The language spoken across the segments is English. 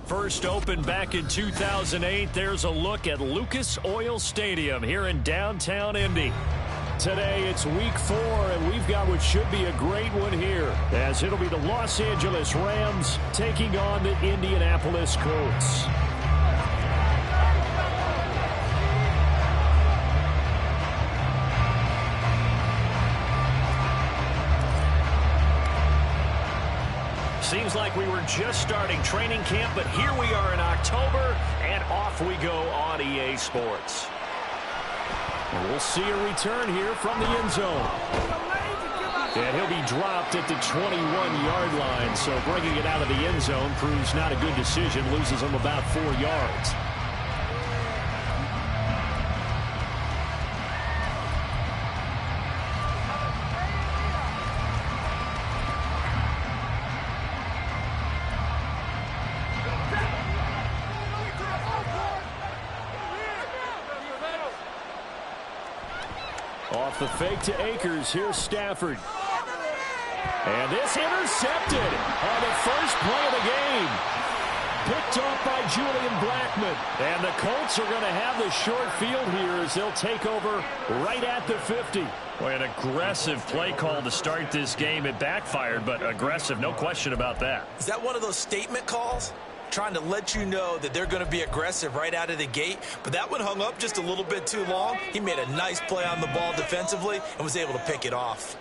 First opened back in 2008, there's a look at Lucas Oil Stadium here in downtown Indy. Today it's week 4, and we've got what should be a great one here, as it'll be the Los Angeles Rams taking on the Indianapolis Colts. Seems like we were just starting training camp, but here we are in October, and off we go on EA Sports. And we'll see a return here from the end zone. And he'll be dropped at the 21-yard line, so bringing it out of the end zone proves not a good decision, loses him about 4 yards. Off the fake to Akers, here's Stafford. And this intercepted on the first play of the game. Picked off by Julian Blackmon. And the Colts are going to have the short field here as they'll take over right at the 50. Boy, an aggressive play call to start this game. It backfired, but aggressive, no question about that. Is that one of those statement calls? Trying to let you know that they're going to be aggressive right out of the gate, but that one hung up just a little bit too long. He made a nice play on the ball defensively and was able to pick it off.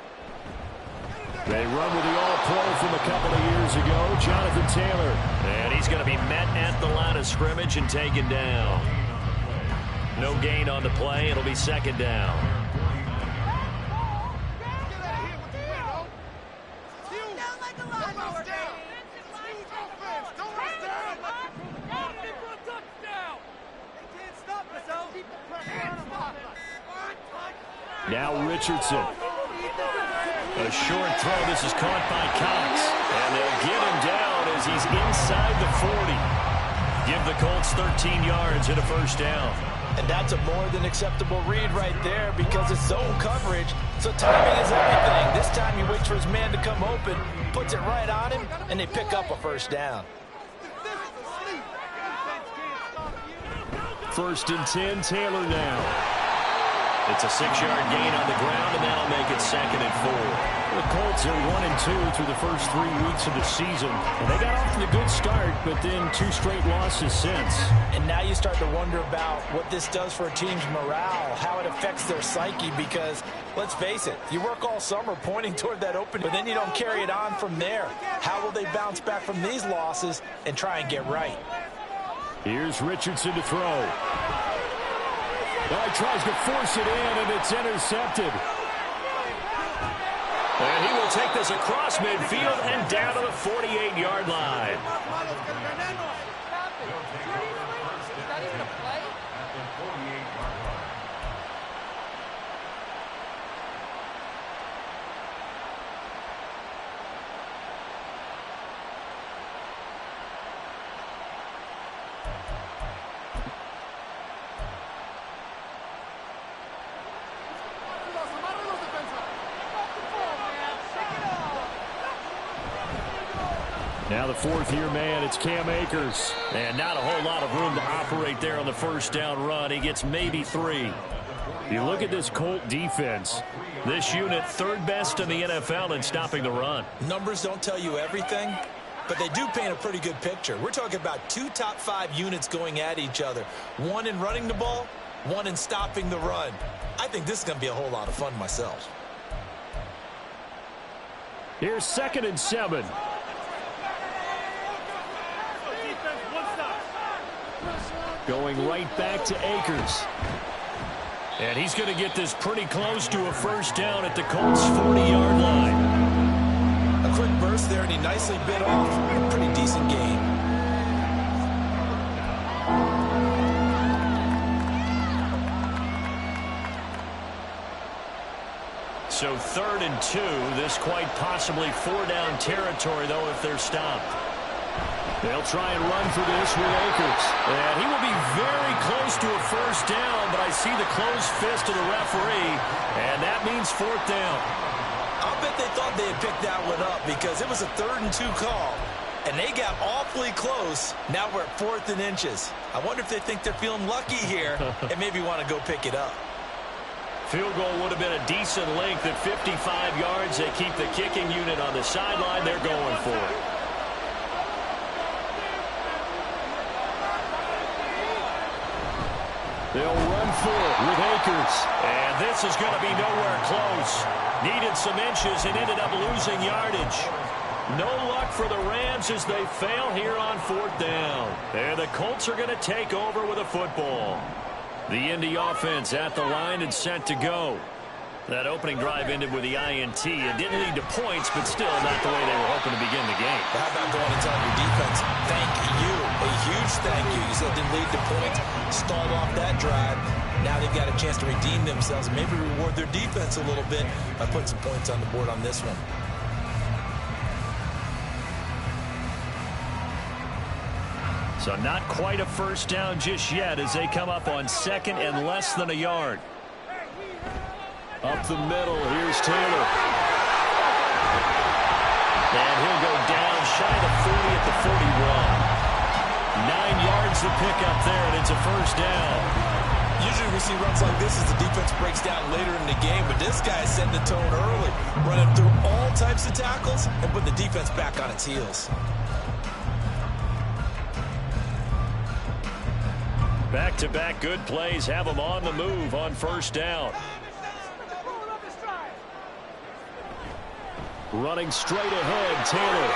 They run with the all-pro from a couple of years ago, Jonathan Taylor. And he's going to be met at the line of scrimmage and taken down. No gain on the play. It'll be second down. Now Richardson. A short throw. This is caught by Cox. And they'll get him down as he's inside the 40. Give the Colts 13 yards and a first down. And that's a more than acceptable read right there because it's zone coverage. So timing is everything. This time he waits for his man to come open, puts it right on him, and they pick up a first down. First and 10, Taylor now. It's a 6-yard gain on the ground, and that'll make it second and 4. The Colts are 1-2 through the first 3 weeks of the season. And they got off to a good start, but then 2 straight losses since. And now you start to wonder about what this does for a team's morale, how it affects their psyche, because, let's face it, you work all summer pointing toward that opening, but then you don't carry it on from there. How will they bounce back from these losses and try and get right? Here's Richardson to throw. Well, he tries to force it in, and it's intercepted. And he will take this across midfield and down to the 48-yard line. Now the 4th-year man, it's Cam Akers. And not a whole lot of room to operate there on the first down run. He gets maybe 3. You look at this Colt defense. This unit, 3rd best in the NFL in stopping the run. Numbers don't tell you everything, but they do paint a pretty good picture. We're talking about 2 top 5 units going at each other. 1 in running the ball, 1 in stopping the run. I think this is going to be a whole lot of fun myself. Here's 2nd and 7. Going right back to Akers. And he's going to get this pretty close to a first down at the Colts' 40-yard line. A quick burst there, and he nicely bit off a pretty decent gain. So 3rd and 2. This quite possibly 4-down territory, though, if they're stopped. They'll try and run for this with Akers. And he will be very close to a first down, but I see the closed fist of the referee, and that means 4th down. I'll bet they thought they had picked that one up because it was a 3rd and 2 call, and they got awfully close. Now we're at 4th and inches. I wonder if they think they're feeling lucky here and maybe want to go pick it up. Field goal would have been a decent length at 55 yards. They keep the kicking unit on the sideline. They're going for it. They'll run for it with Akers. And this is going to be nowhere close. Needed some inches and ended up losing yardage. No luck for the Rams as they fail here on 4th down. And the Colts are going to take over with a football. The Indy offense at the line and set to go. That opening drive ended with the INT. It didn't lead to points, but still not the way they were hoping to begin the game. How about going and telling your defense, thank you, a huge thank you. You said it didn't lead to points, stalled off that drive. Now they've got a chance to redeem themselves and maybe reward their defense a little bit by putting some points on the board on this one. So not quite a first down just yet as they come up on 2nd and less than a yard. Up the middle, here's Taylor. And he'll go down shy of 40 at the 41. 9 yards to pick up there, and it's a first down. Usually we see runs like this as the defense breaks down later in the game, but this guy is setting the tone early, running through all types of tackles and putting the defense back on its heels. Back-to-back good plays have them on the move on first down. Running straight ahead, Taylor.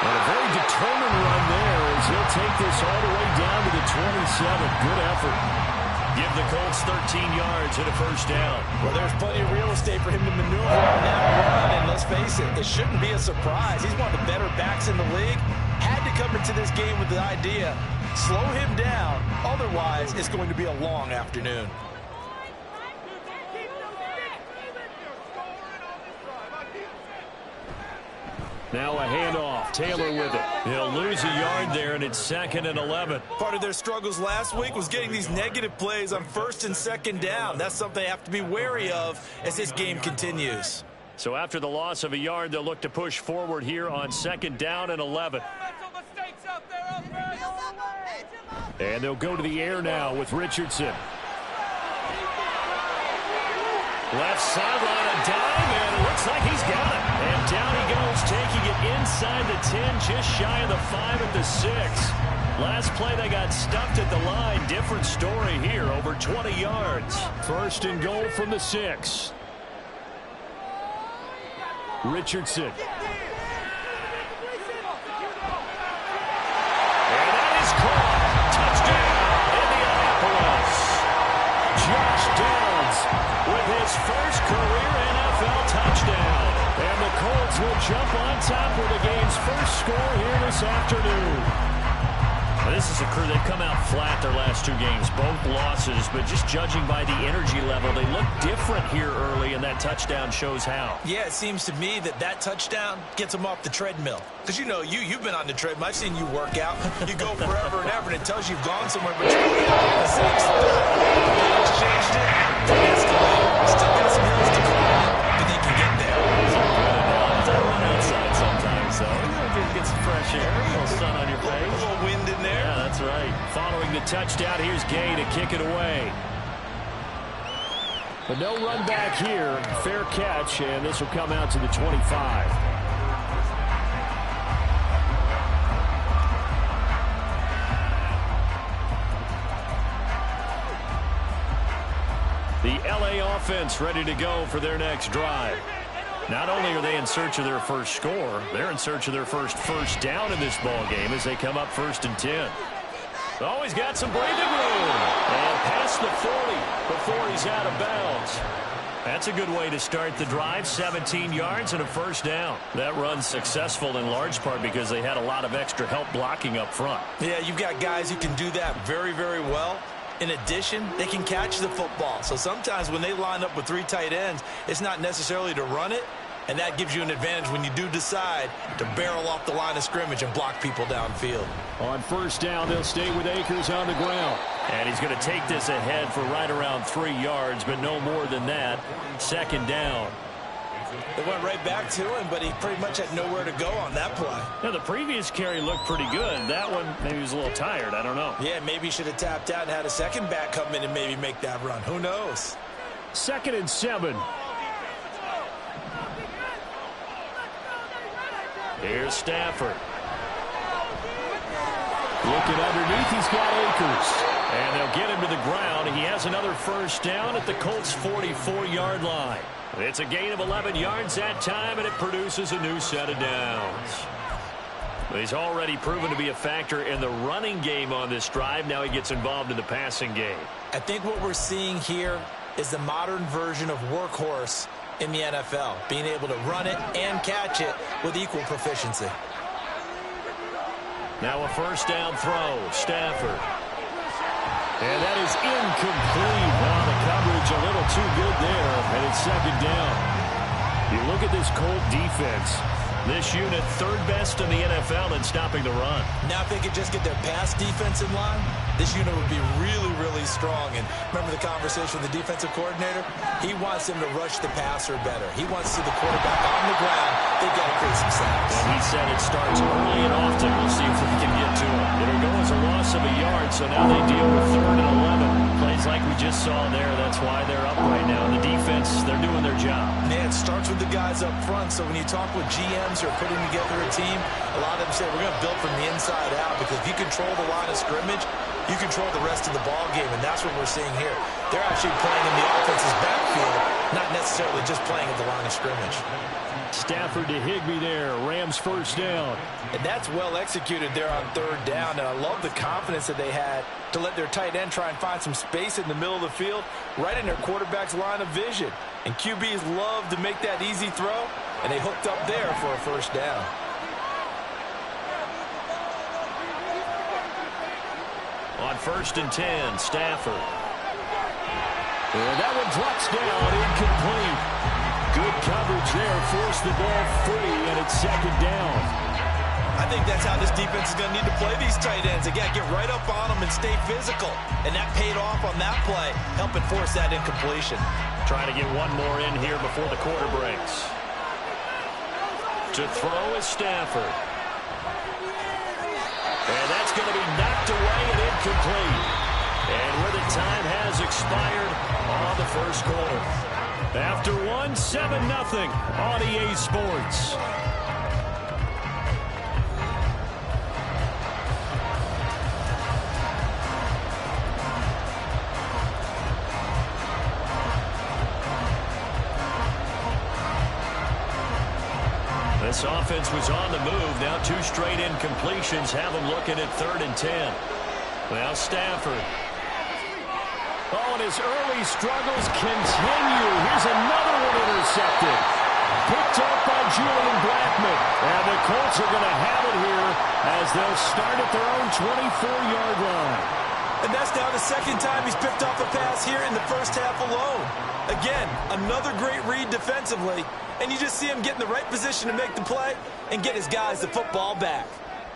And a very determined run there as he'll take this all the way down to the 27. Good effort. Give the Colts 13 yards and a first down. Well, there's plenty of real estate for him to maneuver on that run, and let's face it, it shouldn't be a surprise. He's one of the better backs in the league. Had to come into this game with the idea, slow him down, otherwise it's going to be a long afternoon. Now a handoff. Taylor with it. He'll lose a yard there, and it's 2nd and 11. Part of their struggles last week was getting these negative plays on 1st and 2nd down. That's something they have to be wary of as this game continues. So after the loss of a yard, they'll look to push forward here on 2nd down and 11. And they'll go to the air now with Richardson. Left sideline, a dime, and it looks like he's got it. And down he goes, taking it inside the 10, just shy of the 5 at the 6. Last play, they got stuffed at the line. Different story here, over 20 yards. 1st and goal from the 6. Richardson. And that is caught. Touchdown, Indianapolis. Josh Downs with his first career NFL touchdown. And the Colts will jump on top with the game's first score here this afternoon. This is a crew, they've come out flat their last 2 games, both losses, but just judging by the energy level, they look different here early, and that touchdown shows how. Yeah, it seems to me that touchdown gets them off the treadmill. Because you know, you've been on the treadmill. I've seen you work out. You go forever and ever, and it tells you you've gone somewhere, but you're the 6th. They exchanged it. The escalator. Still got some hills to climb, but they can get there. I run outside sometimes, so get some fresh air, a little sun on your face. A little wind in there. Yeah, that's right. Following the touchdown, here's Gay to kick it away. But no run back here. Fair catch, and this will come out to the 25. The LA offense ready to go for their next drive. Not only are they in search of their first score, they're in search of their first down in this ball game as they come up 1st and 10. Always got some breathing room. And past the 40 before he's out of bounds. That's a good way to start the drive. 17 yards and a first down. That run's successful in large part because they had a lot of extra help blocking up front. Yeah, you've got guys who can do that very, very well. In addition, they can catch the football. So sometimes when they line up with 3 tight ends, it's not necessarily to run it, and that gives you an advantage when you do decide to barrel off the line of scrimmage and block people downfield. On first down, they'll stay with Akers on the ground. And he's going to take this ahead for right around 3 yards, but no more than that. Second down. They went right back to him, but he pretty much had nowhere to go on that play. Yeah, the previous carry looked pretty good. That one, maybe he was a little tired. I don't know. Yeah, maybe he should have tapped out and had a second back come in and maybe make that run. Who knows? 2nd and 7. Here's Stafford. Looking underneath, he's got Akers. And they'll get him to the ground. He has another first down at the Colts' 44-yard line. It's a gain of 11 yards that time, and it produces a new set of downs. He's already proven to be a factor in the running game on this drive. Now he gets involved in the passing game. I think what we're seeing here is the modern version of workhorse in the NFL, being able to run it and catch it with equal proficiency. Now a first down throw, Stafford. And that is incomplete. Wow, the coverage a little too good there, and it's second down. You look at this Colt defense. This unit, 3rd best in the NFL in stopping the run. Now if they could just get their pass defense in line, this unit would be really, really strong. And remember the conversation with the defensive coordinator? He wants them to rush the passer better. He wants to see the quarterback on the ground. They've got to create some sacks. And he said it starts early and often. We'll see if we can get to it. It'll go as a loss of a yard, so now they deal with 3rd and 11. Plays like we just saw there. That's why they're up right now. The defense, they're doing their job. Man, it starts with the guys up front. So when you talk with GMs who are putting together a team, a lot of them say we're going to build from the inside out, because if you control the line of scrimmage, you control the rest of the ball game, and that's what we're seeing here. They're actually playing in the offense's backfield, not necessarily just playing at the line of scrimmage. Stafford to Higbee there. Rams first down. And that's well executed there on 3rd down. And I love the confidence that they had to let their tight end try and find some space in the middle of the field, right in their quarterback's line of vision. And QBs love to make that easy throw, and they hooked up there for a first down. On 1st and 10, Stafford. And that one drops down, incomplete. Good coverage there, forced the ball free, and it's second down. I think that's how this defense is going to need to play these tight ends. Again, get right up on them and stay physical. And that paid off on that play, helping force that incompletion. Trying to get one more in here before the quarter breaks. To throw is Stafford. And that's going to be knocked away and incomplete. And where the time has expired on the first quarter. After one, 7-0 on EA Sports. This offense was on the move. Now 2 straight incompletions have them looking at 3rd and 10. Well, Stafford. Oh, and his early struggles continue. Here's another one intercepted. Picked up by Julian Blackmon. And the Colts are going to have it here as they'll start at their own 24-yard line. And that's now the 2nd time he's picked off a pass here in the first half alone. Again, another great read defensively. And you just see him get in the right position to make the play and get his guys the football back.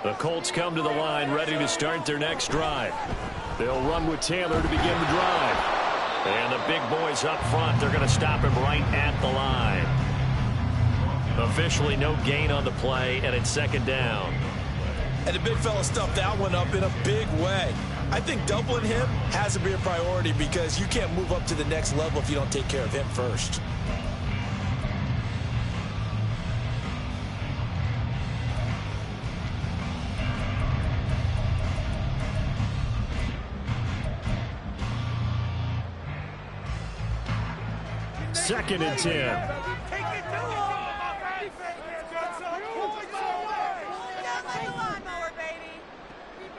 The Colts come to the line ready to start their next drive. They'll run with Taylor to begin the drive. And the big boys up front, they're going to stop him right at the line. Officially no gain on the play, and it's second down. And the big fella stuffed that one up in a big way. I think doubling him has to be a priority, because you can't move up to the next level if you don't take care of him first. Second and 10.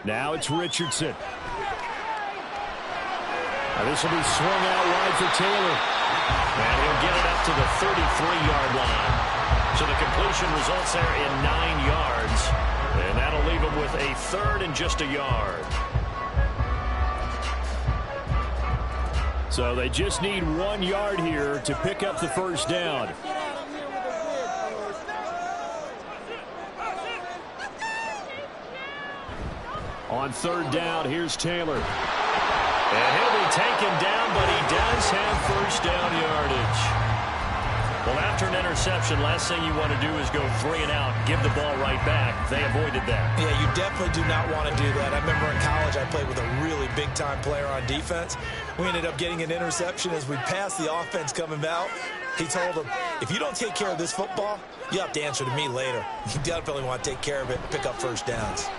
Now it's Richardson. This will be swung out wide for Taylor. And he'll get it up to the 33-yard line. So the completion results there in 9 yards. And that'll leave him with a 3rd and just a yard. So they just need 1 yard here to pick up the first down. On third down, here's Taylor. And he'll be taken down, but he does have first down yardage. Well, after an interception, last thing you want to do is go 3 and out, give the ball right back. They avoided that. Yeah, you definitely do not want to do that. I remember in college I played with a really big-time player on defense. We ended up getting an interception as we passed the offense coming out. He told him, if you don't take care of this football, you have to answer to me later. You definitely want to take care of it and pick up first downs.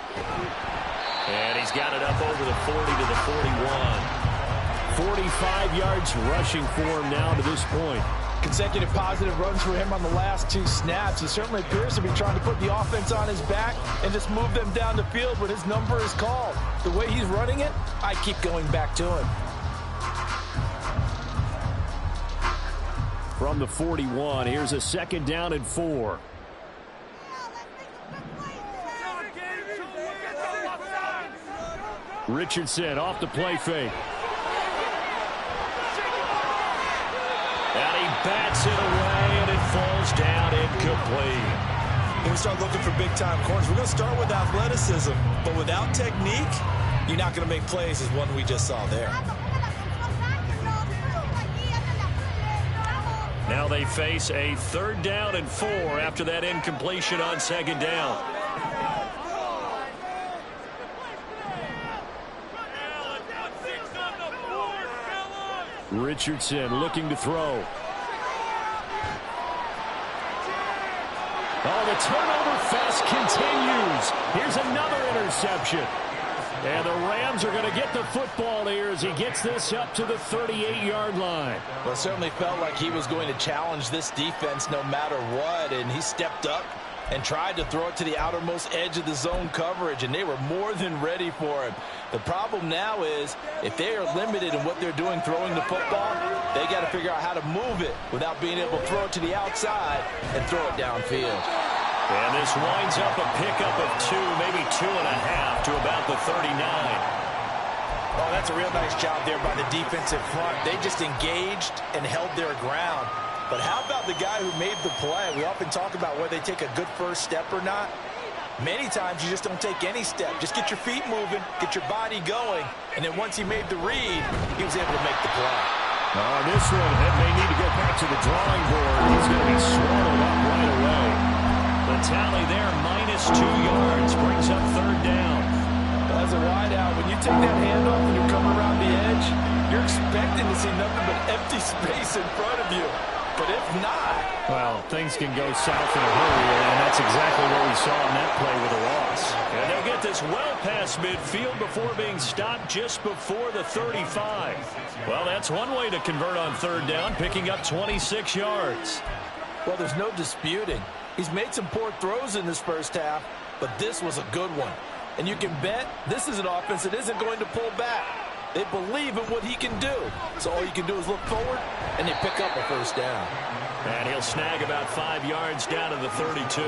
And he's got it up over the 40 to the 41. 45 yards rushing for him now to this point. Consecutive positive runs for him on the last 2 snaps. He certainly appears to be trying to put the offense on his back and just move them down the field when his number is called. The way he's running it, I keep going back to him. From the 41, here's a 2nd down and 4. Richardson off the play fake. And he bats it away, and it falls down incomplete. When we start looking for big-time corners, we're going to start with athleticism. But without technique, you're not going to make plays as one we just saw there. Now they face a 3rd down and 4 after that incompletion on 2nd down. Richardson looking to throw. Oh, the turnover fest continues. Here's another interception. And the Rams are going to get the football here as he gets this up to the 38-yard line. Well, it certainly felt like he was going to challenge this defense no matter what, and he stepped up and tried to throw it to the outermost edge of the zone coverage, and they were more than ready for him. The problem now is if they are limited in what they're doing throwing the football, they got to figure out how to move it without being able to throw it to the outside and throw it downfield. And this winds up a pickup of 2, maybe 2.5 to about the 39. Oh, that's a real nice job there by the defensive front. They just engaged and held their ground. But how about the guy who made the play? We often talk about whether they take a good first step or not. Many times you just don't take any step. Just get your feet moving, get your body going, and then once he made the read, he was able to make the play. This one may need to go back to the drawing board. He's going to be swallowed up right away. The tally there, -2 yards, brings up 3rd down. As a wideout, when you take that handoff and you come around the edge, you're expecting to see nothing but empty space in front of you. But if not, well, things can go south in a hurry, and that's exactly what we saw in that play with a loss. And they'll get this well past midfield before being stopped just before the 35. Well, that's one way to convert on 3rd down, picking up 26 yards. Well, there's no disputing. He's made some poor throws in this first half, but this was a good one. And you can bet this is an offense that isn't going to pull back. They believe in what he can do. So all you can do is look forward, and they pick up a first down. And he'll snag about 5 yards down to the 32.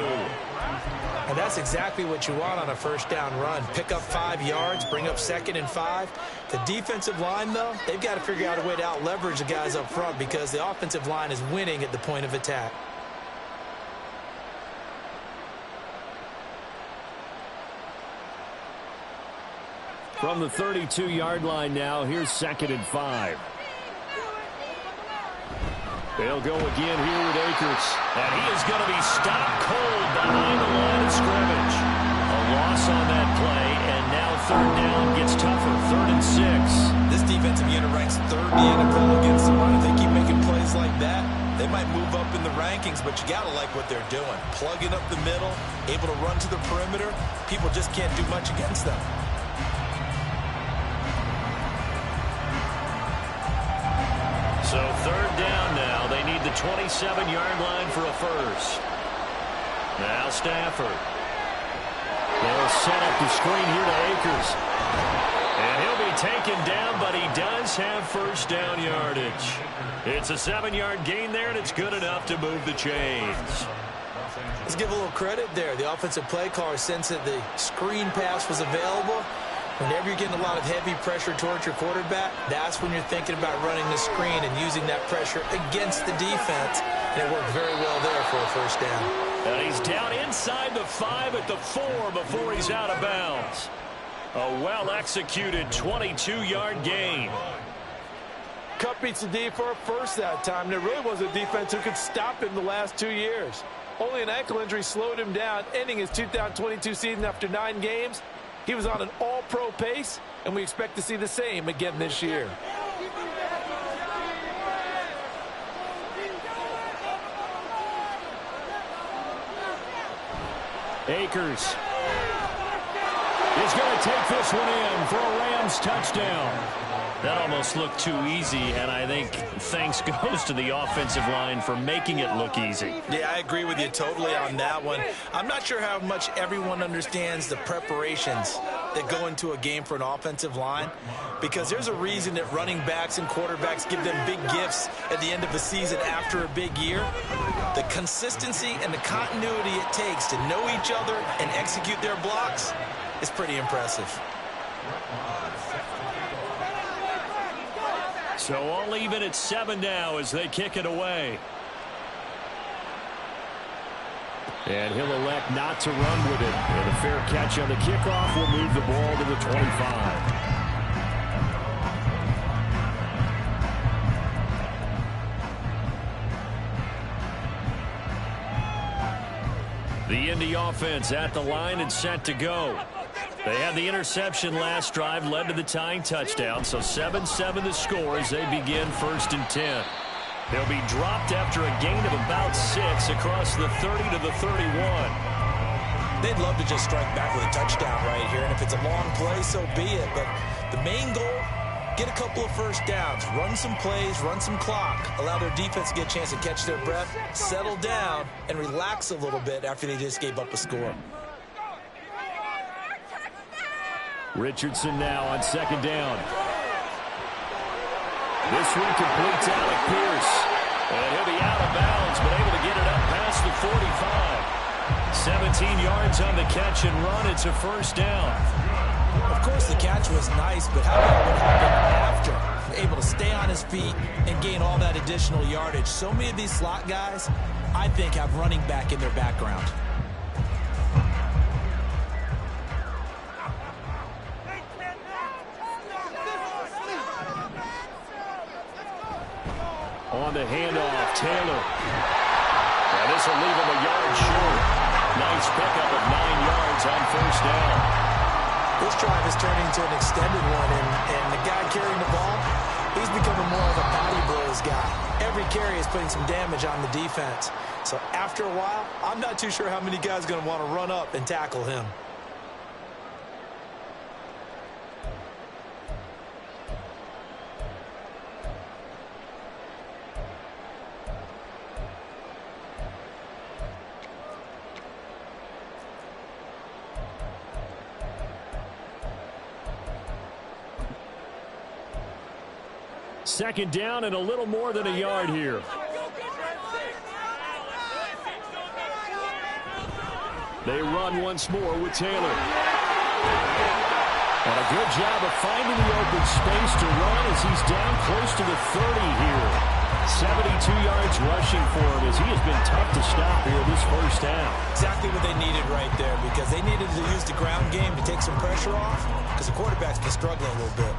And that's exactly what you want on a first down run. Pick up 5 yards, bring up 2nd and 5. The defensive line, though, they've got to figure out a way to out-leverage the guys up front because the offensive line is winning at the point of attack. From the 32-yard line now, here's 2nd and 5. They'll go again here with Akers. And he is going to be stopped cold behind the line of scrimmage. A loss on that play, and now 3rd down gets tougher, 3rd and 6. This defensive unit ranks 3rd in the NFL against the run. If they keep making plays like that, they might move up in the rankings, but you got to like what they're doing. Plugging up the middle, able to run to the perimeter. People just can't do much against them. So 3rd down now. They need the 27-yard line for a first. Now Stafford. They'll set up the screen here to Akers. And he'll be taken down, but he does have first down yardage. It's a 7-yard gain there, and it's good enough to move the chains. Let's give a little credit there. The offensive play caller, since that the screen pass was available, Whenever you're getting a lot of heavy pressure towards your quarterback, that's when you're thinking about running the screen and using that pressure against the defense. And it worked very well there for a first down. And he's down inside the 5 at the 4 before he's out of bounds. A well-executed 22-yard gain. Cup beats the D for a first that time. There really was a defense who could stop him the last 2 years. Only an ankle injury slowed him down, ending his 2022 season after 9 games. He was on an all-pro pace, and we expect to see the same again this year. Akers is going to take this one in for a Rams touchdown. That almost looked too easy, and I think thanks goes to the offensive line for making it look easy. Yeah, I agree with you totally on that one. I'm not sure how much everyone understands the preparations that go into a game for an offensive line, because there's a reason that running backs and quarterbacks give them big gifts at the end of the season after a big year. The consistency and the continuity it takes to know each other and execute their blocks is pretty impressive. So all even at 7 now as they kick it away. And he'll elect not to run with it. And a fair catch on the kickoff will move the ball to the 25. The Indy offense at the line and set to go. They had the interception last drive, led to the tying touchdown, so 7-7 the score as they begin 1st and 10. They'll be dropped after a gain of about 6 across the 30 to the 31. They'd love to just strike back with a touchdown right here, and if it's a long play, so be it. But the main goal, get a couple of first downs, run some plays, run some clock, allow their defense to get a chance to catch their breath, settle down, and relax a little bit after they just gave up a score. Richardson now on 2nd down. This one completes Alec Pierce. And he'll be out of bounds, but able to get it up past the 45. 17 yards on the catch and run. It's a first down. Of course, the catch was nice, but how about what happened after? Able to stay on his feet and gain all that additional yardage. So many of these slot guys, I think, have running back in their background. On the handoff, Taylor. And this will leave him a yard short. Nice pickup of 9 yards on first down. This drive is turning into an extended one, and the guy carrying the ball, he's becoming more of a body blows guy. Every carry is putting some damage on the defense. So after a while, I'm not too sure how many guys are going to want to run up and tackle him. Second down and a little more than a yard here. They run once more with Taylor. And a good job of finding the open space to run as he's down close to the 30 here. 72 yards rushing for him as he has been tough to stop here this first half. Exactly what they needed right there, because they needed to use the ground game to take some pressure off, because the quarterback's been struggling a little bit.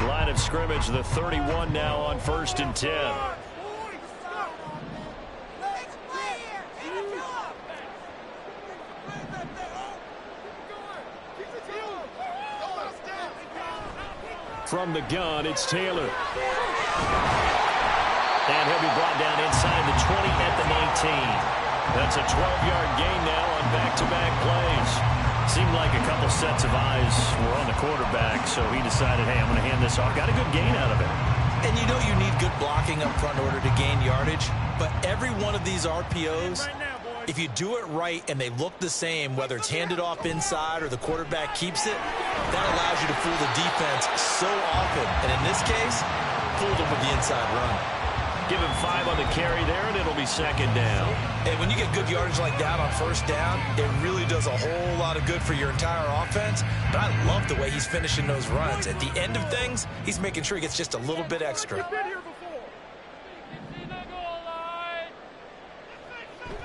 Line of scrimmage, the 31 now on 1st and 10. From the gun, it's Taylor. And he'll be brought down inside the 20 at the 19. That's a 12-yard gain now on back-to-back plays. Seemed like a couple sets of eyes were on the quarterback, so he decided, hey, I'm going to hand this off. Got a good gain out of it. And you know you need good blocking up front in order to gain yardage, but every one of these RPOs, if you do it right and they look the same, whether it's handed off inside or the quarterback keeps it, that allows you to fool the defense so often. And in this case, fooled them with the inside run. Give him 5 on the carry there, and it'll be second down. And when you get good yardage like that on first down, it really does a whole lot of good for your entire offense. But I love the way he's finishing those runs. At the end of things, he's making sure he gets just a little bit extra.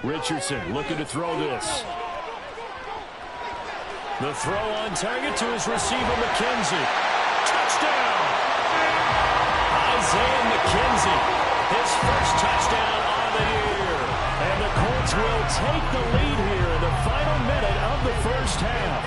Richardson looking to throw this. The throw on target to his receiver, McKenzie. Touchdown! Isaiah McKenzie, his first touchdown on the year. And the Colts will take the lead here in the final minute of the first half.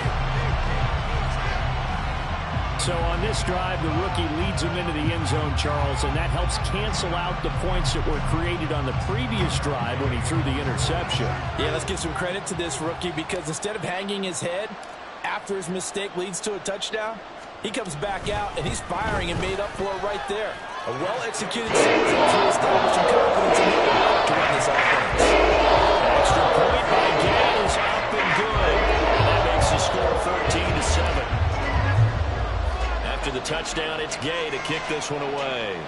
So on this drive, the rookie leads him into the end zone, Charles, and that helps cancel out the points that were created on the previous drive when he threw the interception. Yeah, let's give some credit to this rookie because instead of hanging his head after his mistake leads to a touchdown, he comes back out and he's firing and made up for it right there. A well-executed series to establish some confidence in him to run this offense. Extra point by Gay is up and good. And that makes the score 14-7. After the touchdown, it's Gay to kick this one away.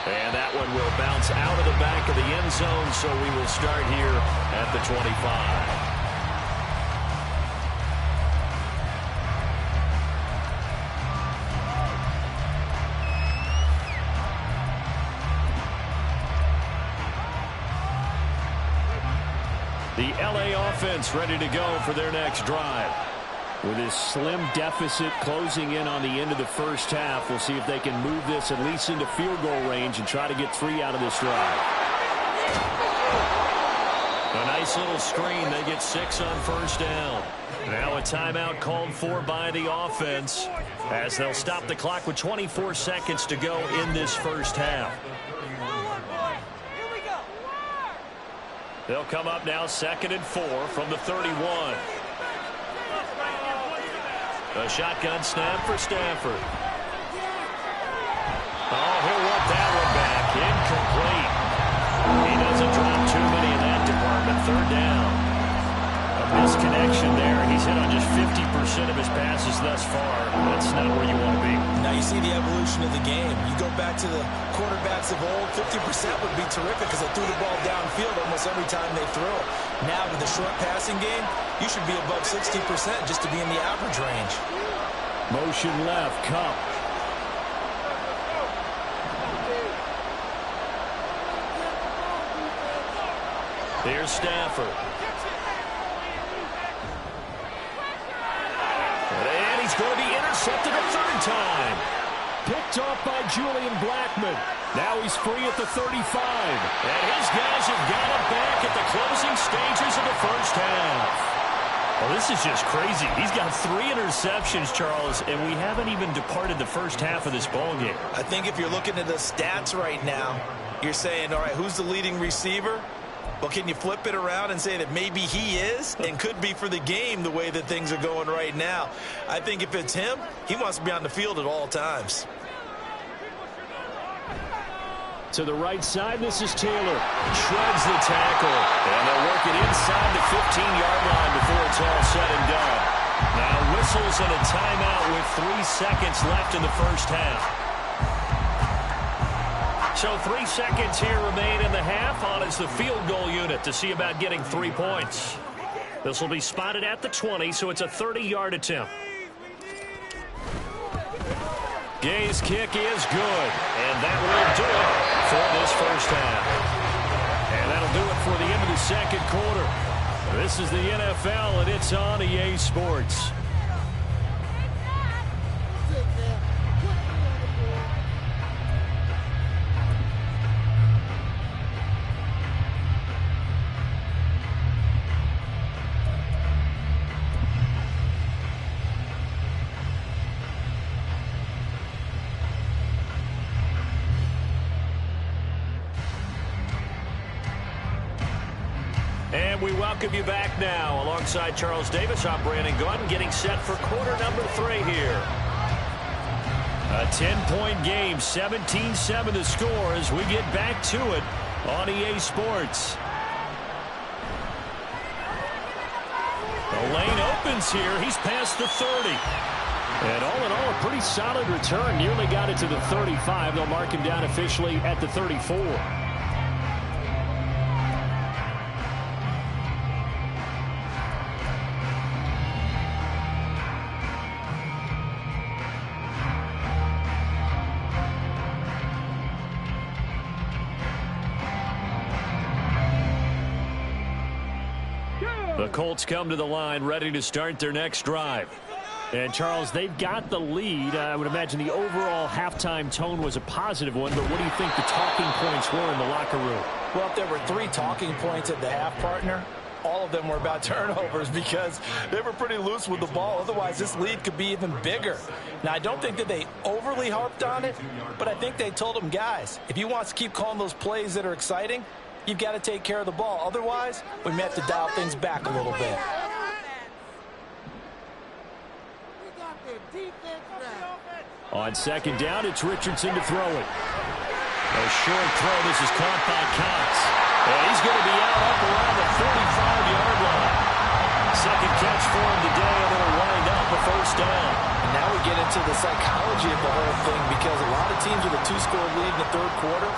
And that one will bounce out of the back of the end zone, so we will start here at the 25. The LA offense ready to go for their next drive. With his slim deficit closing in on the end of the first half, we'll see if they can move this at least into field goal range and try to get 3 out of this drive. A nice little screen. They get 6 on first down. Now a timeout called for by the offense as they'll stop the clock with 24 seconds to go in this first half. They'll come up now 2nd and 4 from the 31. A shotgun snap for Stafford. Oh, he'll want that one back. Incomplete. He doesn't drop too many in that department. 3rd down. A misconnection there. He's hit on just 50% of his passes thus far. That's not where you want to be. Now you see the evolution of the game. You go back to the quarterbacks of old, 50% would be terrific because they threw the ball downfield almost every time they threw it. Now with the short passing game, you should be above 60% just to be in the average range. Motion left, Cup. Here's Stafford. And he's going to be intercepted a 3rd time. Picked off by Julian Blackmon. Now he's free at the 35. And his guys have got it back at the closing stages of the first half. Well, this is just crazy. He's got 3 interceptions, Charles, and we haven't even departed the first half of this ballgame. I think if you're looking at the stats right now, you're saying, all right, who's the leading receiver? Well, can you flip it around and say that maybe he is and could be for the game the way that things are going right now? I think if it's him, he wants to be on the field at all times. To the right side, this is Taylor. Shreds the tackle. And they'll work it inside the 15-yard line before it's all said and done. Now whistles and a timeout with 3 seconds left in the first half. So 3 seconds here remain in the half on as the field goal unit to see about getting 3 points. This will be spotted at the 20, so it's a 30-yard attempt. Gay's kick is good, and that will do it for this first half. And that'll do it for the end of the second quarter. This is the NFL, and it's on EA Sports. And we welcome you back now. Alongside Charles Davis, I'm Brandon Gordon, getting set for quarter number 3 here. A 10-point game, 17-7 the score as we get back to it on EA Sports. The lane opens here. He's past the 30. And all in all, a pretty solid return. Nearly got it to the 35. They'll mark him down officially at the 34. The Colts come to the line ready to start their next drive. And, Charles, they've got the lead. I would imagine the overall halftime tone was a positive one, but what do you think the talking points were in the locker room? Well, if there were 3 talking points at the half, partner, all of them were about turnovers because they were pretty loose with the ball. Otherwise, this lead could be even bigger. Now, I don't think that they overly harped on it, but I think they told them, guys, if you want us to keep calling those plays that are exciting, you've got to take care of the ball. Otherwise, we may have to dial things back a little bit. On second down, it's Richardson to throw it. A short throw. This is caught by Cox. And he's going to be out up around the 45-yard line. Second catch for him today, and it'll wind up a first down. And now we get into the psychology of the whole thing because a lot of teams with a 2-score lead in the third quarter,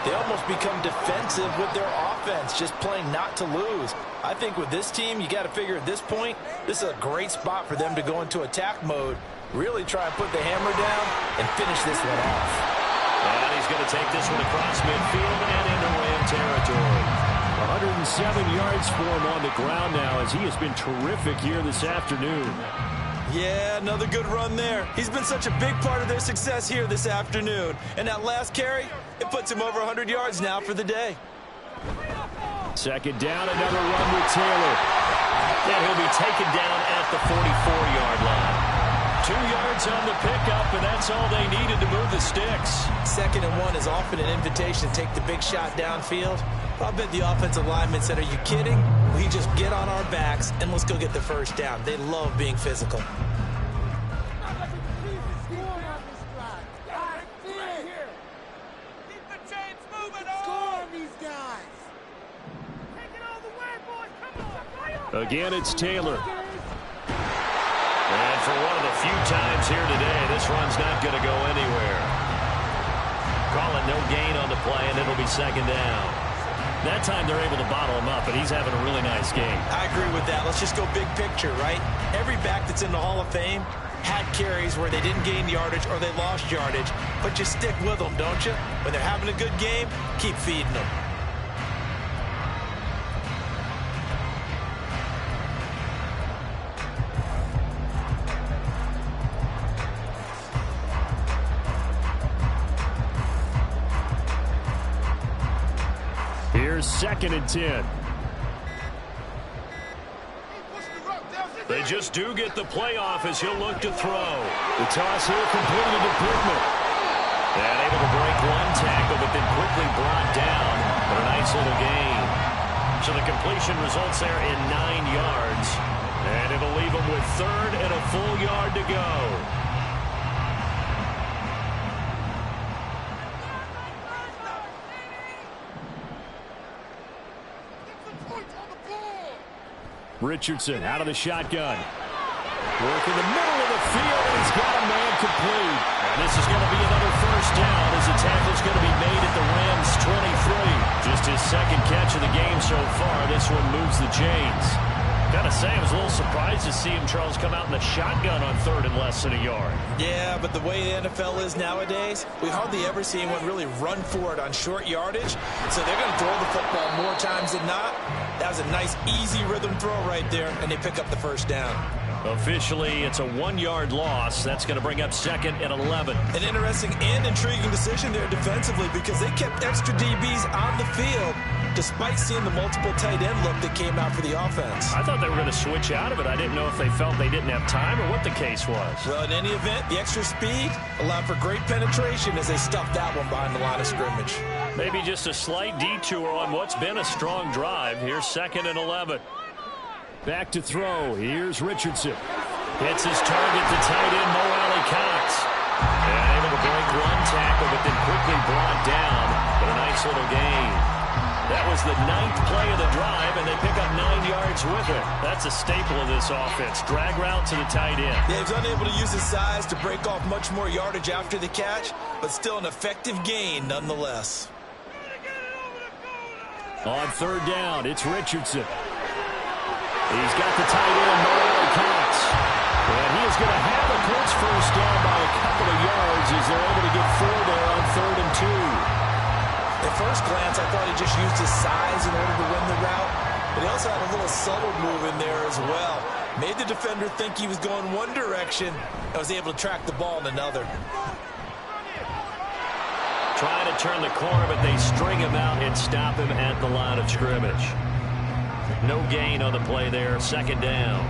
they almost become defensive with their offense, just playing not to lose. I think with this team, you got to figure at this point, this is a great spot for them to go into attack mode, really try and put the hammer down and finish this one off. And he's going to take this one across midfield and into Ram territory. 107 yards for him on the ground now as he has been terrific here this afternoon. Yeah, another good run there. He's been such a big part of their success here this afternoon. And that last carry, it puts him over 100 yards now for the day. Second down, another run with Taylor. And he'll be taken down at the 44-yard line. 2 yards on the pickup, and that's all they needed to move the sticks. 2nd and 1 is often an invitation to take the big shot downfield. I bet the offensive lineman said, are you kidding? We just get on our backs and let's go get the first down. They love being physical. Again, it's Taylor. And for one of the few times here today, this run's not going to go anywhere. Calling no gain on the play, and it'll be second down. That time they're able to bottle him up, and he's having a really nice game. I agree with that. Let's just go big picture, right? Every back that's in the Hall of Fame had carries where they didn't gain yardage or they lost yardage, but you stick with them, don't you? When they're having a good game, keep feeding them. Here's 2nd and 10. They just do get the playoff as he'll look to throw. The toss here completed to Brickman. And able to break one tackle, but then quickly brought down. But a nice little gain. So the completion results there in 9 yards. And it'll leave him with 3rd and a full yard to go. Richardson out of the shotgun. Work in the middle of the field, and he's got a man complete. And this is going to be another first down as the tackle's going to be made at the Rams 23. Just his 2nd catch of the game so far. This one moves the chains. Got to say, I was a little surprised to see him, Charles, come out in the shotgun on 3rd and less than a yard. Yeah, but the way the NFL is nowadays, we hardly ever see anyone really run for it on short yardage. So they're going to throw the football more times than not. That was a nice, easy rhythm throw right there, and they pick up the first down. Officially, it's a 1-yard loss. That's going to bring up 2nd and 11. An interesting and intriguing decision there defensively because they kept extra DBs on the field despite seeing the multiple tight end look that came out for the offense. I thought they were going to switch out of it. I didn't know if they felt they didn't have time or what the case was. Well, in any event, the extra speed allowed for great penetration as they stuffed that one behind the line of scrimmage. Maybe just a slight detour on what's been a strong drive. Here's 2nd and 11. Back to throw. Here's Richardson. Hits his target, the tight end, Mo Alley Cox. And able to break one tackle, but then quickly brought down. But a nice little gain. That was the 9th play of the drive, and they pick up 9 yards with it. That's a staple of this offense. Drag route to the tight end. Yeah, he was unable to use his size to break off much more yardage after the catch, but still an effective gain nonetheless. On 3rd down, it's Richardson. He's got the tight end, Cox. And he is going to have the Colts first down by a couple of yards as they're able to get 4 there on 3rd and 2. At first glance, I thought he just used his size in order to win the route, but he also had a little subtle move in there as well. Made the defender think he was going one direction and was able to track the ball in another. Trying to turn the corner, but they string him out and stop him at the line of scrimmage. No gain on the play there, 2nd down.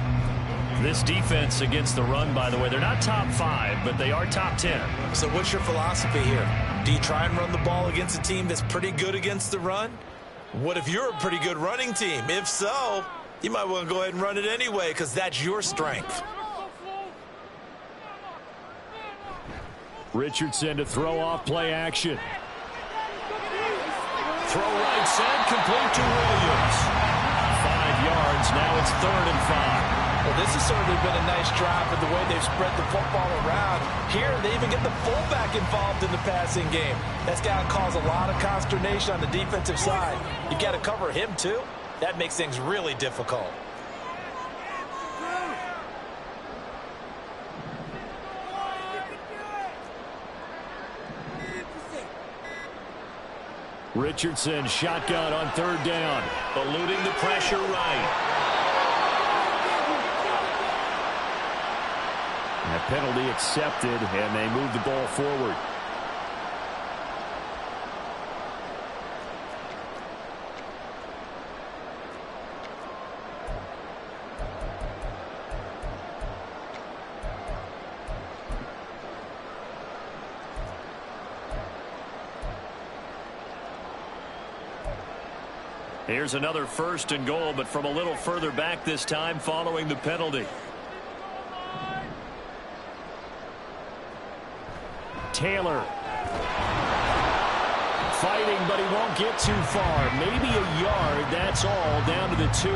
This defense against the run, by the way, they're not top 5, but they are top 10. So what's your philosophy here? Do you try and run the ball against a team that's pretty good against the run? What if you're a pretty good running team? If so, you might want to go ahead and run it anyway because that's your strength. Richardson to throw off play action. Throw right side, complete to Williams. 5 yards, now it's 3rd and 5. Well, this has certainly been a nice drive with the way they've spread the football around. Here, they even get the fullback involved in the passing game. That's got to cause a lot of consternation on the defensive side. You got to cover him, too. That makes things really difficult. Richardson, shotgun on 3rd down. Eluding the pressure right. That penalty accepted, and they move the ball forward. Here's another 1st and goal, but from a little further back this time following the penalty. Taylor fighting, but he won't get too far. Maybe a yard, that's all, down to the 2.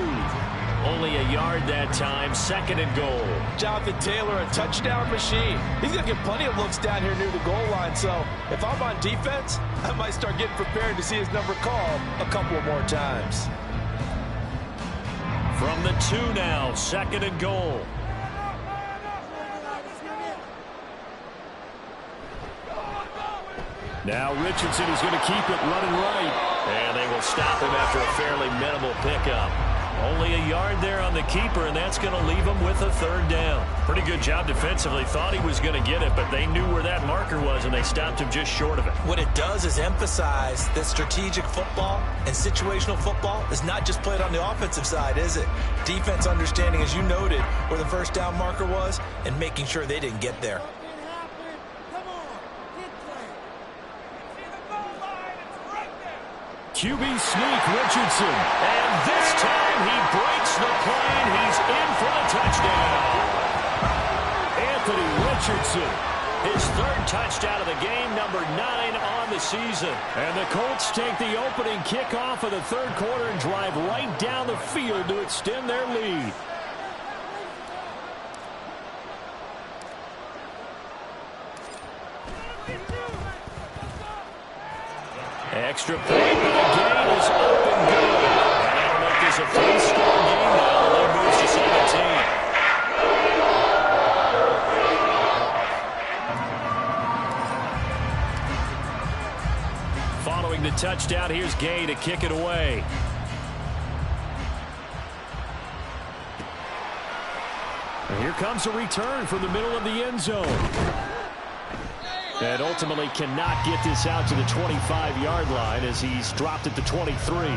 Only a yard that time, 2nd and goal. Jonathan Taylor, a touchdown machine. He's going to get plenty of looks down here near the goal line, so if I'm on defense, I might start getting prepared to see his number called a couple more times. From the 2 now, 2nd and goal. Now Richardson is going to keep it running right. And they will stop him after a fairly minimal pickup. Only a yard there on the keeper, and that's going to leave him with a 3rd down. Pretty good job defensively. Thought he was going to get it, but they knew where that marker was, and they stopped him just short of it. What it does is emphasize that strategic football and situational football is not just played on the offensive side, is it? Defense understanding, as you noted, where the 1st down marker was and making sure they didn't get there. QB sneak, Richardson. And this time he breaks the plane. He's in for the touchdown. Anthony Richardson, his 3rd touchdown of the game, number 9 on the season. And the Colts take the opening kickoff of the 3rd quarter and drive right down the field to extend their lead. Extra point, but the game is up and good. And that'll make this a 3-score game now. The lead moves to 17. Following the touchdown, here's Gay to kick it away. And here comes a return from the middle of the end zone. And ultimately cannot get this out to the 25-yard line as he's dropped at the 23.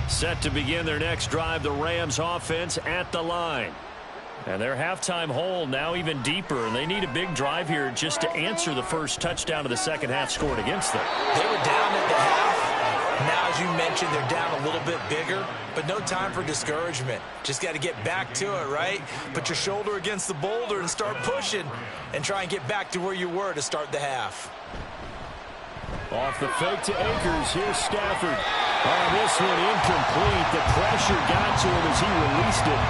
Set to begin their next drive, the Rams offense at the line. And their halftime hole now even deeper, and they need a big drive here just to answer the first touchdown of the second half scored against them. They were down at the half, Now, as you mentioned, they're down a little bit bigger, but no time for discouragement. Just got to get back to it, right? Put your shoulder against the boulder and start pushing and try and get back to where you were to start the half. Off the fake to Akers, here's Stafford. Oh, this one incomplete. The pressure got to him as he released it,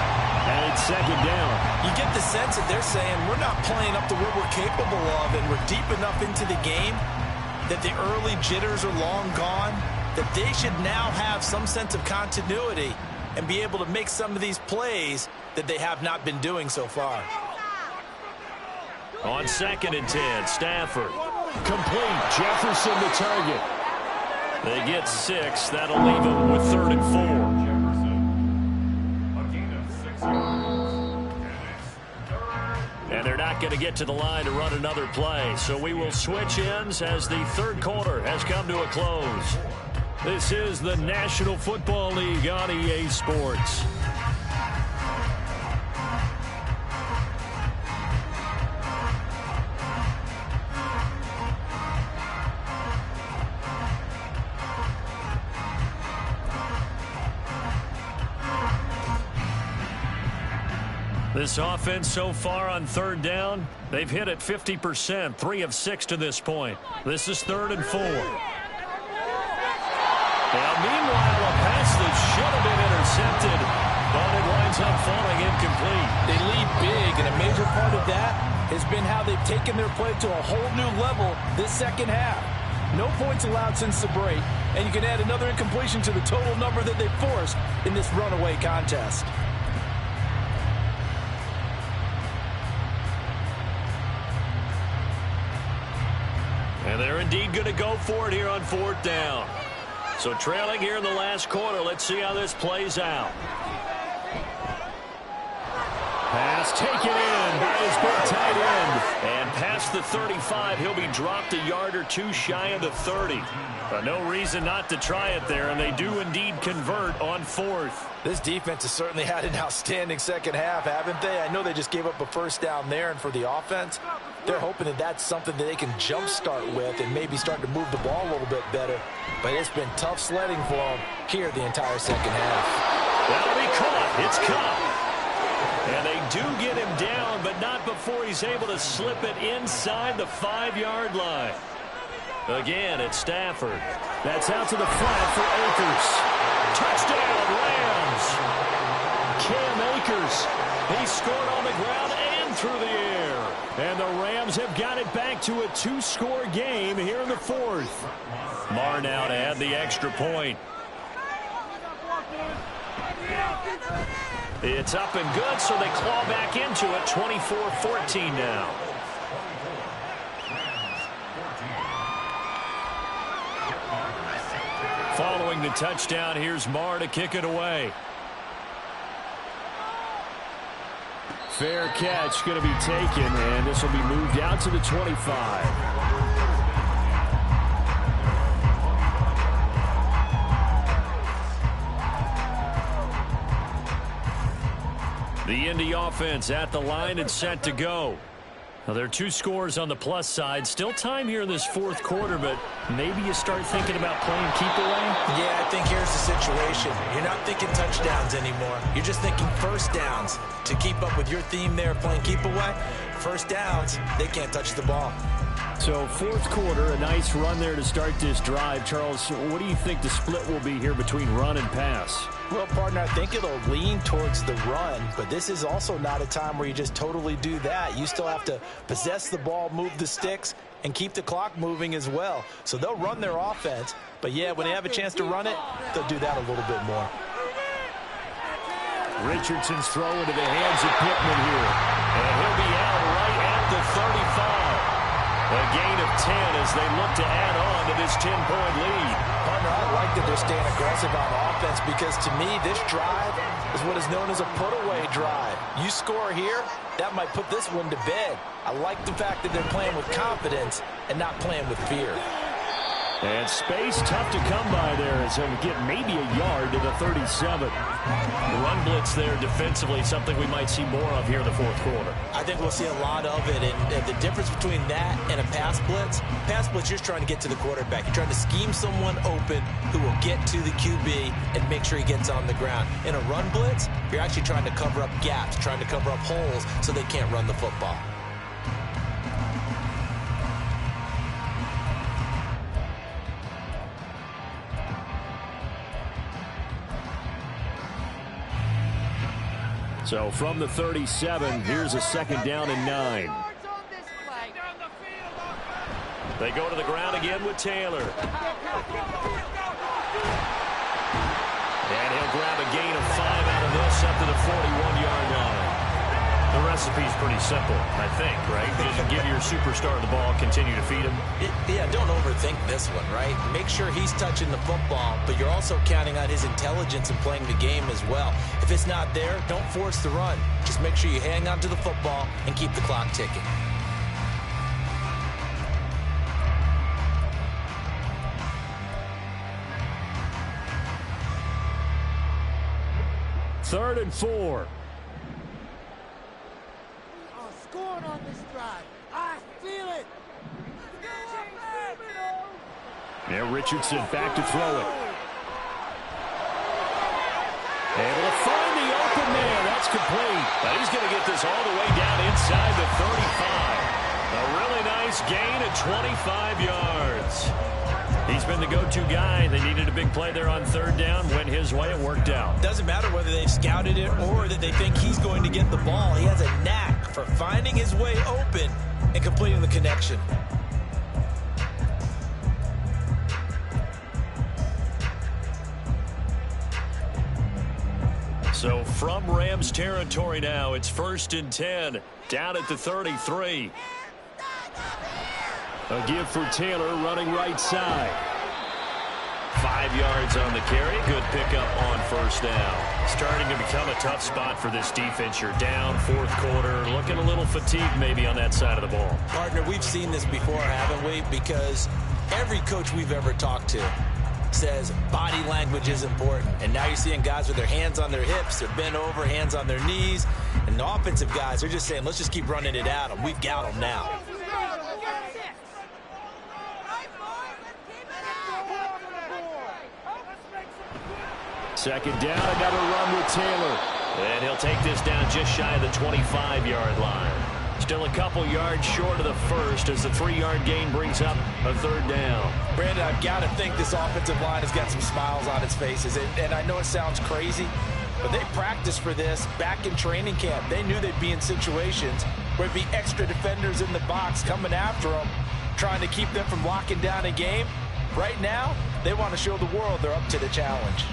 and it's second down. You get the sense that they're saying we're not playing up to what we're capable of, and we're deep enough into the game that the early jitters are long gone, that they should now have some sense of continuity and be able to make some of these plays that they have not been doing so far. On 2nd and 10, Stafford. Complete. Jefferson the target. They get 6. That'll leave them with 3rd and 4. And they're not going to get to the line to run another play. So we will switch ends as the 3rd quarter has come to a close. This is the National Football League on EA Sports. This offense so far on 3rd down, they've hit it 50%, 3 of 6 to this point. This is 3rd and 4. Now, meanwhile, a pass that should have been intercepted, but it winds up falling incomplete. They lead big, and a major part of that has been how they've taken their play to a whole new level this second half. No points allowed since the break, and you can add another incompletion to the total number that they forced in this runaway contest. And they're indeed going to go for it here on 4th down. So trailing here in the last quarter, let's see how this plays out. Pass taken in by his big tight end. And past the 35, he'll be dropped a yard or 2 shy of the 30. But no reason not to try it there, and they do indeed convert on 4th. This defense has certainly had an outstanding second half, haven't they? I know they just gave up a 1st down there, and for the offense, they're hoping that that's something that they can jumpstart with and maybe start to move the ball a little bit better. But it's been tough sledding for them here the entire second half. That'll be caught. It's caught. And they do get him down, but not before he's able to slip it inside the 5-yard line. Again, it's Stafford. That's out to the flat for Akers. Touchdown, Rams. Cam Akers. He scored on the ground and through the air. And the Rams have got it back to a 2-score game here in the 4th. Marr now to add the extra point. It's up and good, so they claw back into it, 24-14 now. Following the touchdown, here's Marr to kick it away. Fair catch going to be taken, and this will be moved out to the 25. The Indy offense at the line and set to go. Now, there are 2 scores on the plus side. Still time here in this 4th quarter, but maybe you start thinking about playing keep away? Yeah, I think here's the situation. You're not thinking touchdowns anymore. You're just thinking 1st downs. To keep up with your theme there, playing keep away, 1st downs, they can't touch the ball. So 4th quarter, a nice run there to start this drive. Charles, what do you think the split will be here between run and pass? Well, partner, I think it'll lean towards the run, but this is also not a time where you just totally do that. You still have to possess the ball, move the sticks, and keep the clock moving as well. So they'll run their offense, but yeah, when they have a chance to run it, they'll do that a little bit more. Richardson's throw into the hands of Pittman here. And he'll be out right at the 35. A gain of 10 as they look to add on to this 10-point lead. Partner, I like that they're staying aggressive on offense because to me, this drive is what is known as a put-away drive. You score here, that might put this one to bed. I like the fact that they're playing with confidence and not playing with fear. And space tough to come by there as he'll get maybe a yard to the 37. The run blitz there defensively, something we might see more of here in the fourth quarter. I think we'll see a lot of it. And the difference between that and a pass blitz, you're just trying to get to the quarterback. You're trying to scheme someone open who will get to the QB and make sure he gets on the ground. In a run blitz, you're actually trying to cover up gaps, trying to cover up holes so they can't run the football. So from the 37, here's a second down and 9. They go to the ground again with Taylor. And he'll grab a gain of 5 out of this up to the 41-yard line. The recipe's pretty simple, I think, right? Just give your superstar the ball, continue to feed him. Yeah, don't overthink this one, right? Make sure he's touching the football, but you're also counting on his intelligence in playing the game as well. If it's not there, don't force the run. Just make sure you hang on to the football and keep the clock ticking. Third and 4. Scoring on this drive. I feel it. Now Richardson back to throw it. Able to find the open man. That's complete. But he's going to get this all the way down inside the 35. A really nice gain of 25 yards. He's been the go-to guy. They needed a big play there on third down. Went his way. It worked out. Doesn't matter whether they've scouted it or that they think he's going to get the ball. He has a knack for finding his way open and completing the connection. So from Rams territory now, it's 1st and 10. Down at the 33. A give for Taylor running right side. 5 yards on the carry. Good pickup on first down. Starting to become a tough spot for this defense. You're down fourth quarter. Looking a little fatigued maybe on that side of the ball. Partner, we've seen this before, haven't we? Because every coach we've ever talked to says body language is important. And now you're seeing guys with their hands on their hips. They're bent over, hands on their knees. And the offensive guys are just saying, let's just keep running it at them. We've got them now. Second down, another run with Taylor. And he'll take this down just shy of the 25-yard line. Still a couple yards short of the first as the 3-yard gain brings up a third down. Brandon, I've got to think this offensive line has got some smiles on its faces. And I know it sounds crazy, but they practiced for this back in training camp. They knew they'd be in situations where there'd be extra defenders in the box coming after them, trying to keep them from locking down a game. Right now, they want to show the world they're up to the challenge.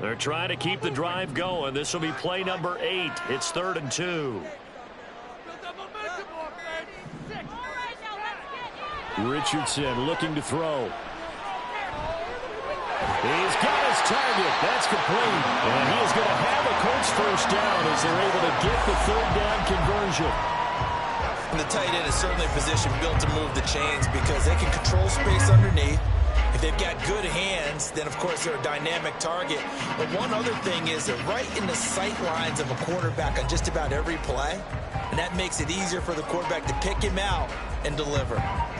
They're trying to keep the drive going. This will be play number 8. It's 3rd and 2. Richardson looking to throw. He's got his target. That's complete. And he is going to have a Colts first down as they're able to get the third down conversion. And the tight end is certainly a position built to move the chains because they can control space underneath. If they've got good hands, then, of course, they're a dynamic target. But one other thing is they're right in the sight lines of a quarterback on just about every play. And that makes it easier for the quarterback to pick him out and deliver.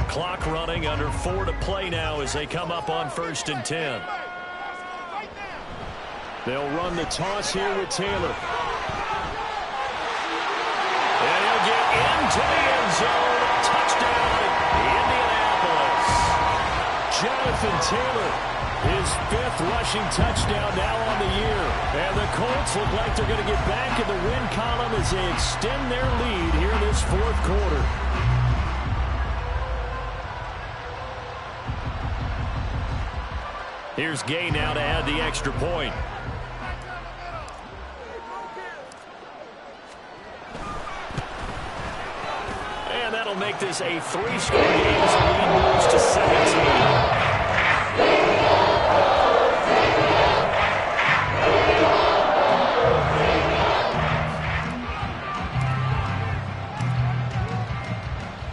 Clock running, under 4 to play now as they come up on 1st and 10. They'll run the toss here with Taylor. And he'll get into the end zone. Touchdown, Indianapolis. Jonathan Taylor, his 5th rushing touchdown now on the year. And the Colts look like they're going to get back in the win column as they extend their lead here in this fourth quarter. Here's Gay now to add the extra point. And that'll make this a 3-score game as the lead moves to 17.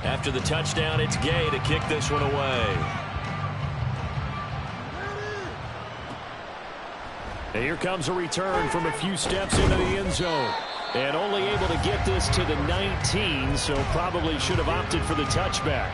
After the touchdown, it's Gay to kick this one away. And here comes a return from a few steps into the end zone. And only able to get this to the 19, so probably should have opted for the touchback.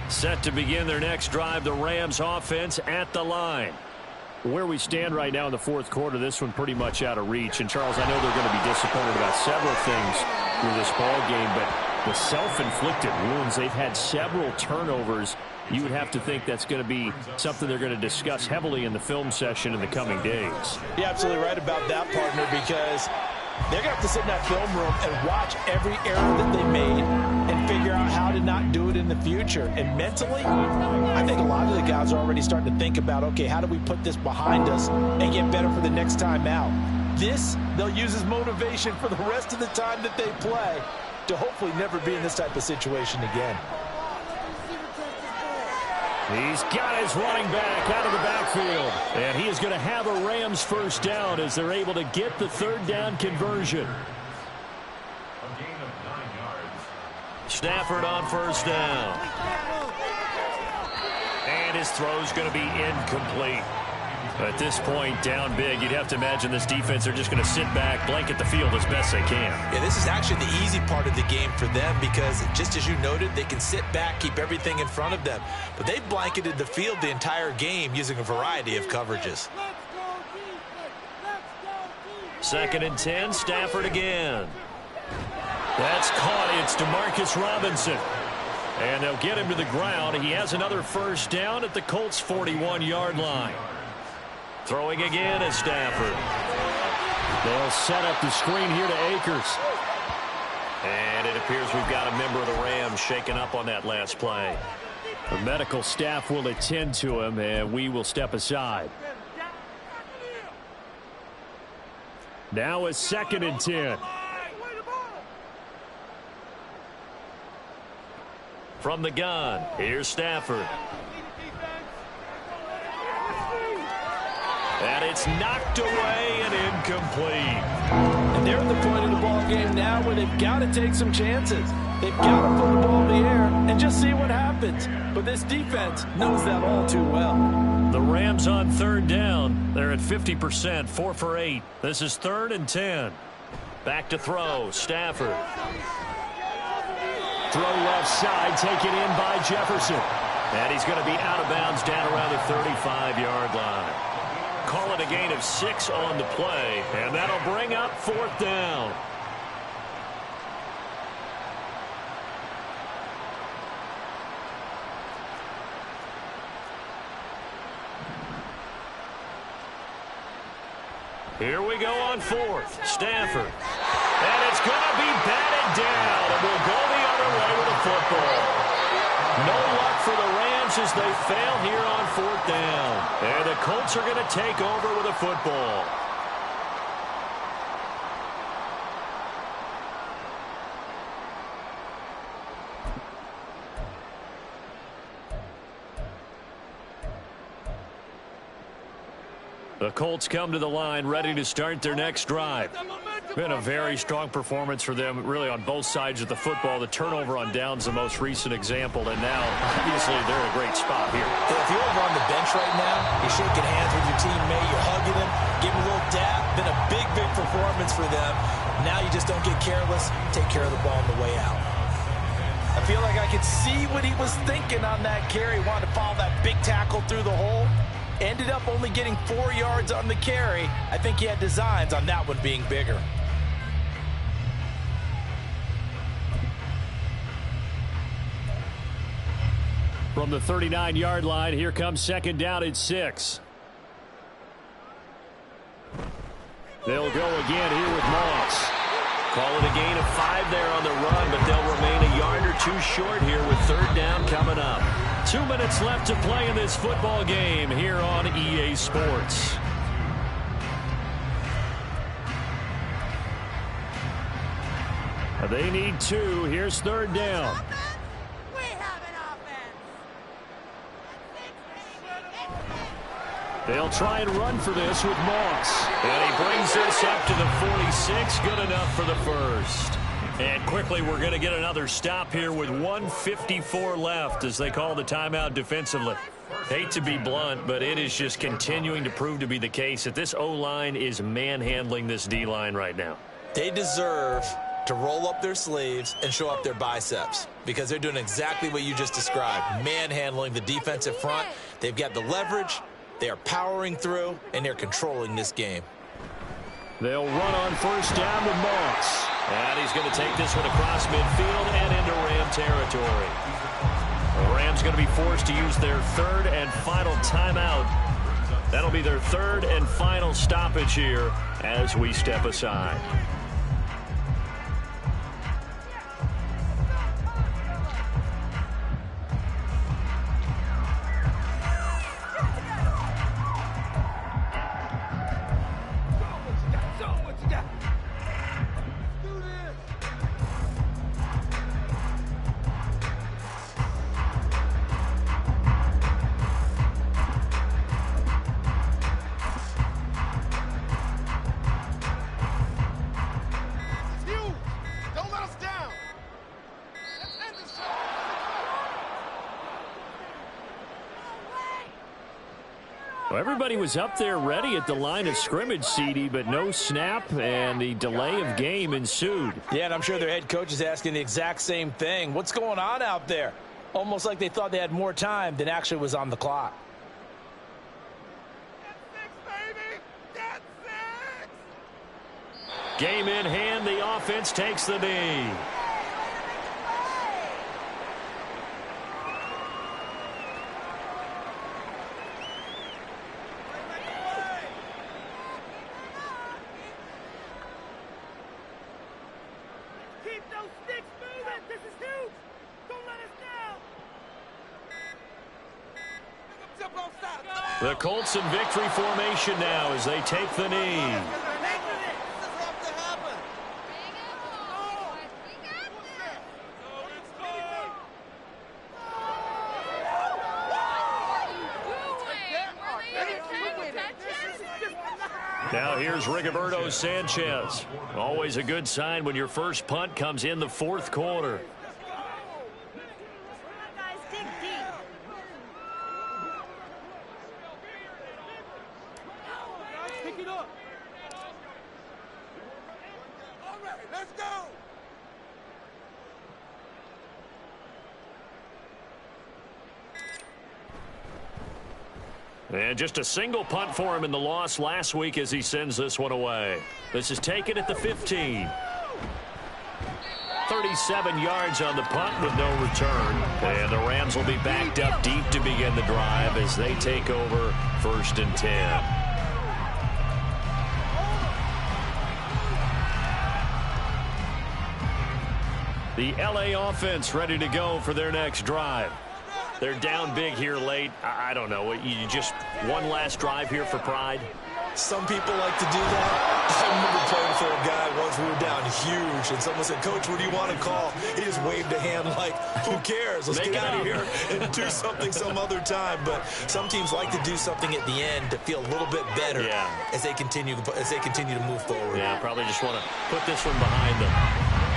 Set to begin their next drive, the Rams offense at the line. Where we stand right now in the fourth quarter, this one pretty much out of reach. And, Charles, I know they're going to be disappointed about several things with this ball game, but the self-inflicted wounds, they've had several turnovers. You would have to think that's going to be something they're going to discuss heavily in the film session in the coming days. You're absolutely right about that, partner, because they're going to have to sit in that film room and watch every error that they made and figure out how to not do it in the future. And mentally, I think a lot of the guys are already starting to think about, okay, how do we put this behind us and get better for the next time out? This, they'll use as motivation for the rest of the time that they play to hopefully never be in this type of situation again. He's got his running back out of the backfield. And he is going to have a Rams first down as they're able to get the third down conversion. Stafford on first down. And his throw's going to be incomplete. At this point, down big, you'd have to imagine this defense are just going to sit back, blanket the field as best they can. Yeah, this is actually the easy part of the game for them because, just as you noted, they can sit back, keep everything in front of them. But they've blanketed the field the entire game using a variety of coverages. 2nd and 10, Stafford again. That's caught. It's DeMarcus Robinson. And they'll get him to the ground. He has another first down at the Colts' 41-yard line. Throwing again is Stafford. They'll set up the screen here to Akers. And it appears we've got a member of the Rams shaken up on that last play. The medical staff will attend to him, and we will step aside. Now it's 2nd and 10. From the gun, here's Stafford. And it's knocked away and incomplete. And they're at the point of the ball game now where they've got to take some chances. They've got to put the ball in the air and just see what happens. But this defense knows that all too well. The Rams on third down. They're at 50%, 4 for 8. This is 3rd and 10. Back to throw, Stafford. Throw left side, taken in by Jefferson. And he's going to be out of bounds down around the 35-yard line. Call it a gain of 6 on the play, and that'll bring up 4th down. Here we go on 4th. Stafford. And it's going to be batted down, and we'll go the other way with the football. No luck for the Rams as they fail here on 4th down. And the Colts are going to take over with a football. The Colts come to the line ready to start their next drive. Been a very strong performance for them, really, on both sides of the football. The turnover on downs, the most recent example, and now, obviously, they're in a great spot here. If you're over on the bench right now, you're shaking hands with your teammate, you're hugging him, giving him a little dab. Been a big, big performance for them. Now you just don't get careless. Take care of the ball on the way out. I feel like I could see what he was thinking on that carry. Wanted to follow that big tackle through the hole. Ended up only getting 4 yards on the carry. I think he had designs on that one being bigger. From the 39-yard line, here comes 2nd down at 6. They'll go again here with Moss. Call it a gain of 5 there on the run, but they'll remain a yard or 2 short here with 3rd down coming up. 2 minutes left to play in this football game here on EA Sports. They need 2. Here's 3rd down. We have an offense. They'll try and run for this with Moss. And he brings this up to the 46. Good enough for the first. And quickly, we're going to get another stop here with 1:54 left as they call the timeout defensively. Hate to be blunt, but it is just continuing to prove to be the case that this O-line is manhandling this D-line right now. They deserve to roll up their sleeves and show up their biceps because they're doing exactly what you just described, manhandling the defensive front. They've got the leverage, they are powering through, and they're controlling this game. They'll run on 1st down with Moss. And he's going to take this one across midfield and into Ram territory. The Rams going to be forced to use their 3rd and final timeout. That'll be their 3rd and final stoppage here as we step aside. Well, everybody was up there ready at the line of scrimmage, CD, but no snap, and the delay of game ensued. Yeah, and I'm sure their head coach is asking the exact same thing. What's going on out there? Almost like they thought they had more time than actually was on the clock. Game in hand, the offense takes the knee. The Colts in victory formation now as they take the knee. Now here's Rigoberto Sanchez. Always a good sign when your first punt comes in the 4th quarter. And just a single punt for him in the loss last week as he sends this one away. This is taken at the 15. 37 yards on the punt with no return. And the Rams will be backed up deep to begin the drive as they take over 1st and 10. The LA offense ready to go for their next drive. They're down big here late. I don't know. You just one last drive here for pride? Some people like to do that. I remember playing for a guy once we were down huge, and someone said, "Coach, what do you want to call?" He just waved a hand like, who cares? Let's get out of here and do something some other time. But some teams like to do something at the end to feel a little bit better as they continue to move forward. Yeah, probably just want to put this one behind them.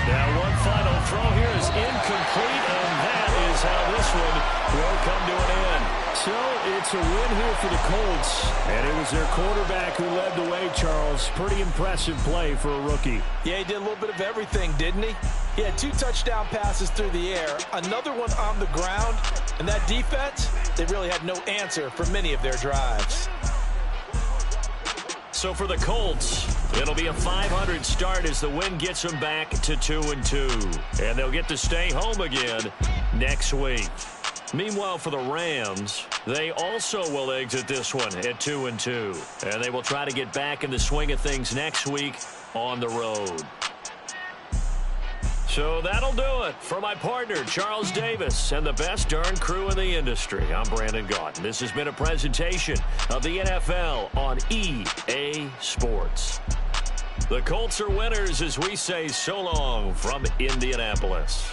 Now one final throw here is incomplete, and that is how this one will come to an end. So it's a win here for the Colts, and it was their quarterback who led the way, Charles. Pretty impressive play for a rookie. Yeah, he did a little bit of everything, didn't he? He had 2 touchdown passes through the air, another one on the ground, and that defense, they really had no answer for many of their drives. So for the Colts, it'll be a 500 start as the win gets them back to 2-2. And they'll get to stay home again next week. Meanwhile, for the Rams, they also will exit this one at 2-2. And they will try to get back in the swing of things next week on the road. So that'll do it for my partner, Charles Davis, and the best darn crew in the industry. I'm Brandon Gaudin. This has been a presentation of the NFL on EA Sports. The Colts are winners as we say so long from Indianapolis.